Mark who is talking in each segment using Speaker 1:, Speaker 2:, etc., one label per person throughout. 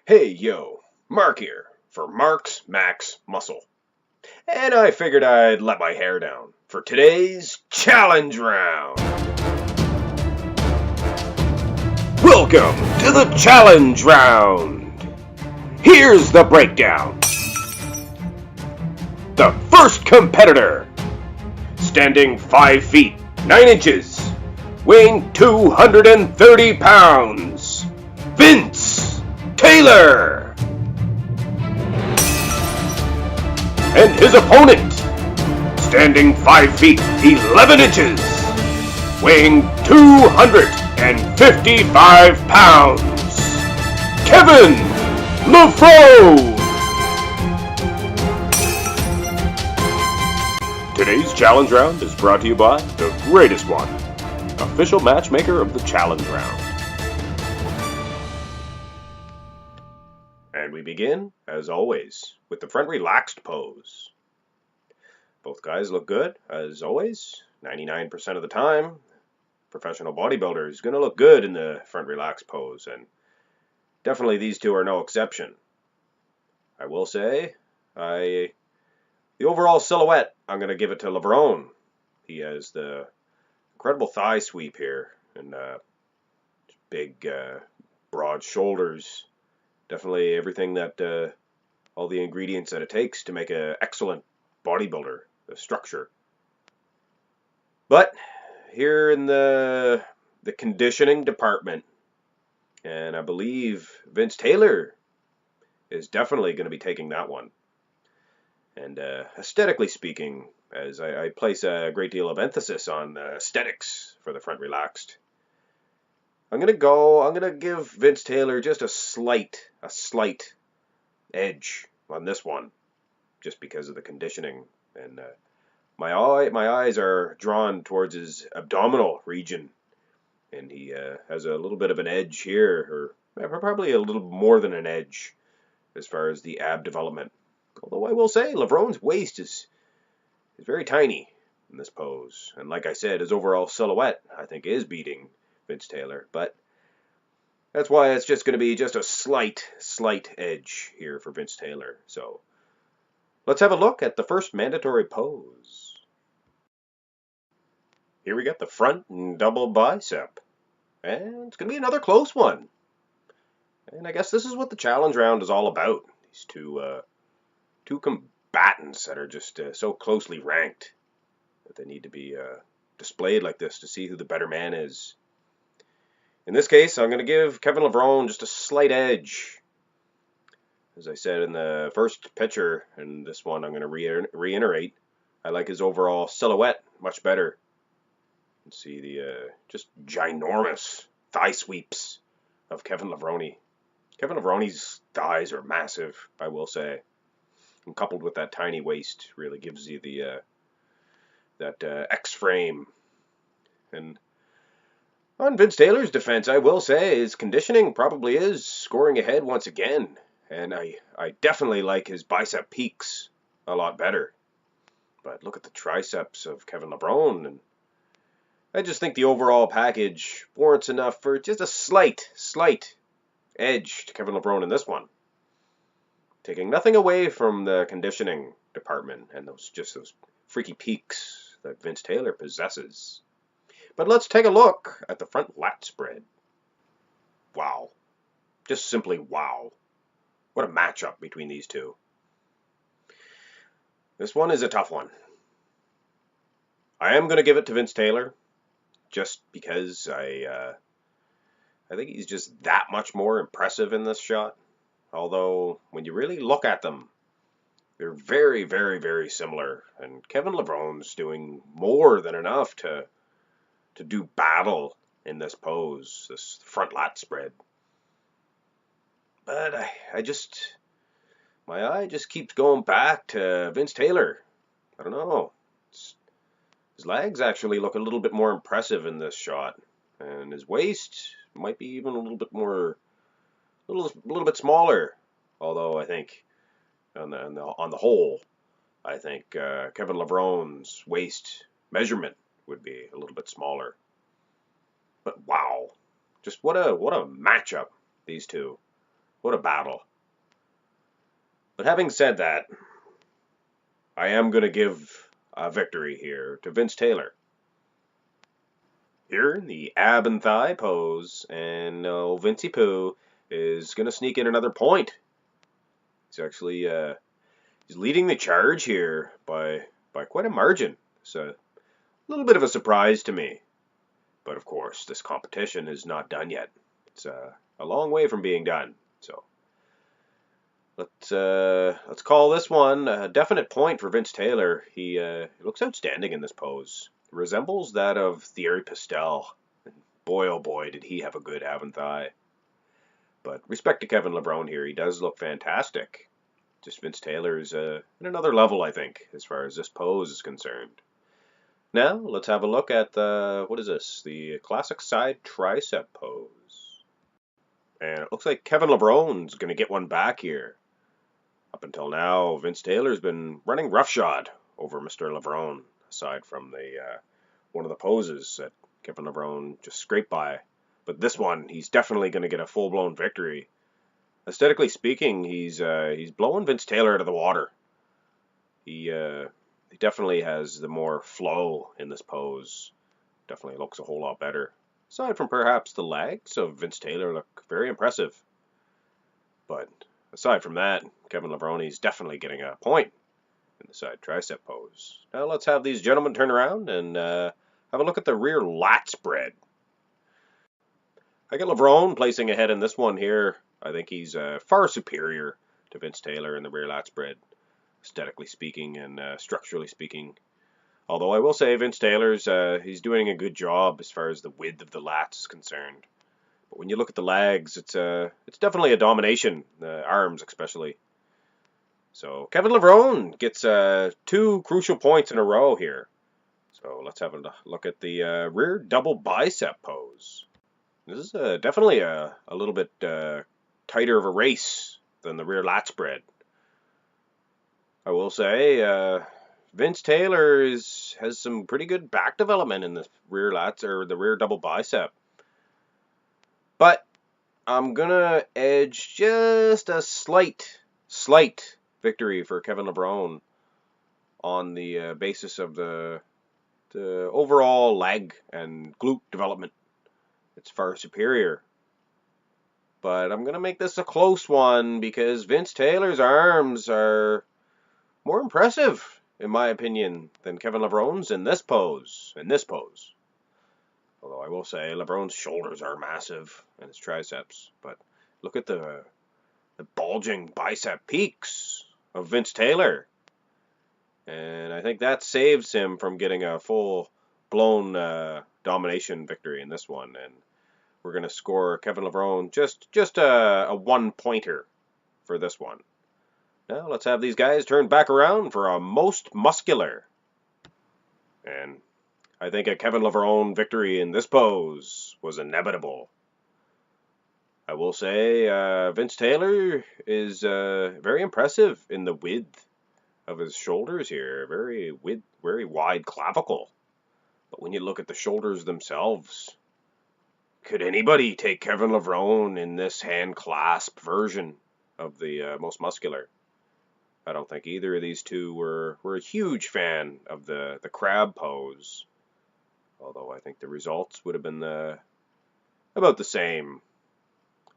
Speaker 1: Hey yo, Mark here for Mark's Max Muscle. And I figured I'd let my hair down for today's challenge round. Welcome to the challenge round. Here's the breakdown. The first competitor, standing 5 feet 9 inches, weighing 230 pounds, Vince Taylor. And his opponent, standing 5 feet 11 inches, weighing 255 pounds, Kevin Levrone. Today's challenge round is brought to you by The Greatest One, official matchmaker of the challenge round. And we begin, as always, with the front relaxed pose. Both guys look good, as always, 99% of the time. Professional bodybuilder is going to look good in the front relaxed pose, and definitely these two are no exception. I will say, the overall silhouette, I'm going to give it to Levrone. He has the incredible thigh sweep here, and big, broad shoulders. Definitely everything that, all the ingredients that it takes to make an excellent bodybuilder, the structure. But here in the conditioning department, and I believe Vince Taylor is definitely going to be taking that one. And aesthetically speaking, as I place a great deal of emphasis on aesthetics for the front relaxed, I'm gonna give Vince Taylor just a slight edge on this one, just because of the conditioning. And my eyes are drawn towards his abdominal region, and he has a little bit of an edge here, or probably a little more than an edge as far as the ab development. Although I will say Levrone's waist is very tiny in this pose, and like I said, his overall silhouette I think is beating Vince Taylor, but that's why it's just going to be just a slight edge here for Vince Taylor. So let's have a look at the first mandatory pose. Here we got the front and double bicep, and it's going to be another close one. And I guess this is what the challenge round is all about. These two combatants that are just so closely ranked that they need to be displayed like this to see who the better man is. In this case, I'm going to give Kevin Levrone just a slight edge. As I said in the first picture, and this one I'm going to reiterate, I like his overall silhouette much better. You can see the just ginormous thigh sweeps of Kevin Levrone. Kevin Levrone's thighs are massive, I will say. And coupled with that tiny waist, really gives you the that X-frame. And on Vince Taylor's defense, I will say his conditioning probably is scoring ahead once again. And I definitely like his bicep peaks a lot better. But look at the triceps of Kevin Levrone, and I just think the overall package warrants enough for just a slight edge to Kevin Levrone in this one. Taking nothing away from the conditioning department and those freaky peaks that Vince Taylor possesses. But let's take a look at the front lat spread. Wow. Just simply wow. What a matchup between these two. This one is a tough one. I am going to give it to Vince Taylor just because I think he's just that much more impressive in this shot. Although, when you really look at them, They're very, very, very similar. And Kevin Levrone's doing more than enough to do battle in this pose, this front lat spread. But my eye just keeps going back to Vince Taylor. I don't know. His legs actually look a little bit more impressive in this shot, and his waist might be even a little bit more, a little bit smaller. Although I think on the whole, I think Kevin Levrone's waist measurement would be a little bit smaller. But wow, just what a matchup, these two. What a battle. But having said that, I am going to give a victory here to Vince Taylor. Here in the ab and thigh pose, and Vincey Poo is going to sneak in another point. He's actually he's leading the charge here by quite a margin. It's a little bit of a surprise to me. But of course, this competition is not done yet. It's a long way from being done. So let's call this one a definite point for Vince Taylor. He looks outstanding in this pose. Resembles that of Thierry Pistel. Boy, oh boy, did he have a good ab and thigh. But respect to Kevin Levrone here. He does look fantastic. Just Vince Taylor is in another level, I think, as far as this pose is concerned. Now, let's have a look at what is this? The classic side tricep pose. And it looks like Kevin Levrone's going to get one back here. Up until now, Vince Taylor's been running roughshod over Mr. Levrone, aside from the one of the poses that Kevin Levrone just scraped by. But this one, he's definitely going to get a full-blown victory. Aesthetically speaking, he's blowing Vince Taylor out of the water. He definitely has the more flow in this pose. Definitely looks a whole lot better. Aside from perhaps the legs of Vince Taylor look very impressive. But aside from that, Kevin Levrone is definitely getting a point in the side tricep pose. Now let's have these gentlemen turn around and have a look at the rear lat spread. I got Levrone placing ahead in this one here. I think he's far superior to Vince Taylor in the rear lat spread, aesthetically speaking and structurally speaking. Although I will say Vince Taylor's he's doing a good job as far as the width of the lats is concerned. But when you look at the legs, it's definitely a domination, the arms especially. So Kevin Levrone gets 2 crucial points in a row here. So let's have a look at the rear double bicep pose. This is definitely a little bit tighter of a race than the rear lat spread. I will say Vince Taylor has some pretty good back development in the rear lats or the rear double bicep. But I'm gonna edge just a slight victory for Kevin Levrone on the basis of the overall leg and glute development. It's far superior. But I'm going to make this a close one because Vince Taylor's arms are more impressive, in my opinion, than Kevin Levrone's in this pose. Although I will say Levrone's shoulders are massive and his triceps. But look at the bulging bicep peaks of Vince Taylor. And I think that saves him from getting a full-blown domination victory in this one. And we're going to score Kevin Levrone just a one-pointer for this one. Now let's have these guys turn back around for a most muscular. And I think a Kevin Levrone victory in this pose was inevitable. I will say Vince Taylor is very impressive in the width of his shoulders here. Very wide clavicle. But when you look at the shoulders themselves, could anybody take Kevin Levrone in this hand clasp version of the most muscular? I don't think either of these two were a huge fan of the crab pose. Although I think the results would have been about the same.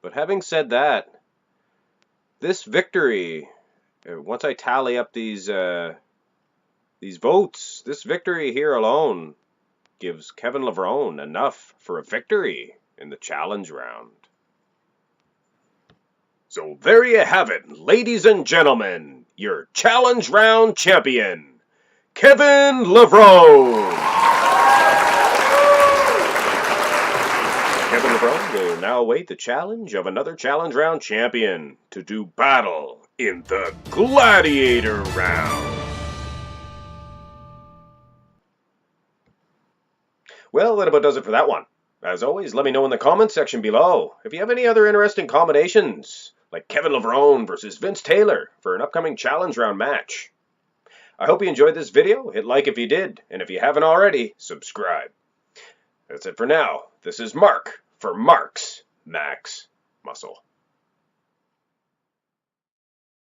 Speaker 1: But having said that, this victory, once I tally up these votes, this victory here alone gives Kevin Levrone enough for a victory in the challenge round. So there you have it, ladies and gentlemen. your challenge round champion, Kevin Levrone. Kevin Levrone will now await the challenge of another challenge round champion to do battle in the Gladiator round. Well, that about does it for that one. As always, let me know in the comments section below if you have any other interesting combinations, like Kevin Levrone versus Vince Taylor for an upcoming challenge round match. I hope you enjoyed this video. Hit like if you did, and if you haven't already, subscribe. That's it for now. This is Mark for Mark's Max Muscle.